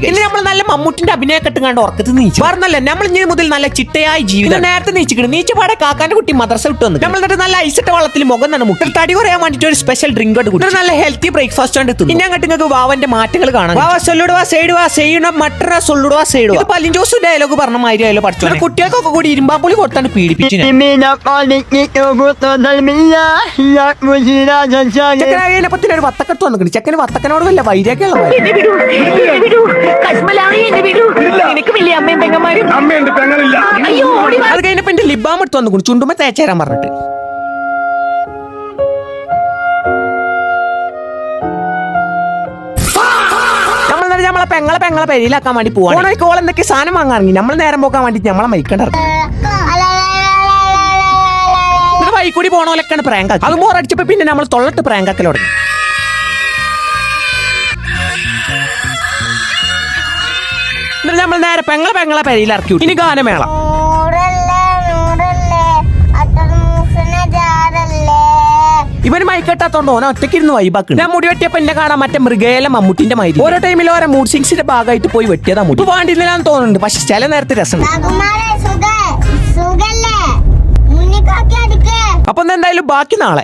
ഇനി നമ്മൾ നല്ല മമ്മൂട്ടിന്റെ അഭിനയം കെട്ടുകാണ്ട് ഉറക്കത്ത് നീച്ചു പറഞ്ഞല്ലേ നമ്മൾ ഇനി മുതൽ നല്ല ചിട്ടയായി ജീവിതം നേരത്തെ നീച്ചിക്കണം നീച്ചപാടെ കാക്കാന്റെ കുട്ടി മദ്രസ വിട്ടു വന്നു നമ്മൾ എന്നിട്ട് നല്ല ഐസിട്ട വെള്ളത്തിൽ മുഖം തന്നെ മുട്ടി തടി കുറയാൻ വേണ്ടിട്ട് ഒരു സ്പെഷ്യൽ ഡ്രിങ്ക് കുട്ടി നല്ല ഹെൽത്തി ബ്രേക്ക്ഫാസ്റ്റ് ആണ് എത്തുന്നു ഞാൻ കെട്ടുങ്ങൾക്ക് വാവന്റെ മാറ്റങ്ങൾ കാണാം വാവ സൊല്ലുടുവാ സൈഡുവാ ചെയ്യണ മട്ടറ സൊല്ലുടുവാ സൈഡുവാ പല്ലിൻ ജോസ് ഡയലോഗ് പറഞ്ഞ മാതിരി ആയാലും പഠിച്ചു കുട്ടികൾക്കൊക്കെ കൂടി ഇരുമ്പാപ്പുളി കൊടുത്താണ് പീഡിപ്പിച്ചു ചെക്കനായതിനെപ്പത്തിന് ഒരു വത്തക്കത്ത് വന്നിട്ടുണ്ട് ചെക്കന് വത്തക്കനോട് വല്ല വൈരാഗ്യമുള്ള അത് കഴിഞ്ഞപ്പോ എന്റെ ലിബാം എടുത്ത് വന്നു ചുണ്ടുമ്പോ തേച്ചേരാൻ പറഞ്ഞിട്ട് നമ്മളെ പെങ്ങളെ പെരിയിലാക്കാൻ വേണ്ടി പോവാണ് ഓൾ എന്തൊക്കെ സാധനം വാങ്ങാറങ്ങി നമ്മൾ നേരം പോക്കാൻ വേണ്ടി നമ്മളെ മൈക്കണ്ട വൈക്കൂടി പോണോലൊക്കെയാണ് പ്രാങ്കാക്കി അത് മോറടിച്ചപ്പോ പിന്നെ നമ്മൾ തൊള്ളട്ട് പ്രാങ്കാക്കൽ തുടങ്ങി എന്നിട്ട് നമ്മൾ നേരെ പെങ്ങളെ പെരിയിൽ ഇറക്കി ഇനി ഗാനമേള ഇവന് മൈക്കെട്ടാത്തോണ്ട് ഓന ഒറ്റയ്ക്കിരുന്ന് വൈബാക്കുന്നു ഞാൻ മുടി വെട്ടിയപ്പോ എന്നെ കാണാൻ മറ്റേ മൃഗേല മമ്മൂട്ടിന്റെ മൈരി ഓരോ ടൈമിൽ ഓരോ മൂഡ് സിങ്സിന്റെ ഭാഗമായിട്ട് പോയി വെട്ടിയതാ മുടി വേണ്ടിയില്ലാന്ന് തോന്നുന്നുണ്ട് പക്ഷെ ചില നേരത്തെ രസം അപ്പൊ എന്തായാലും ബാക്കി നാളെ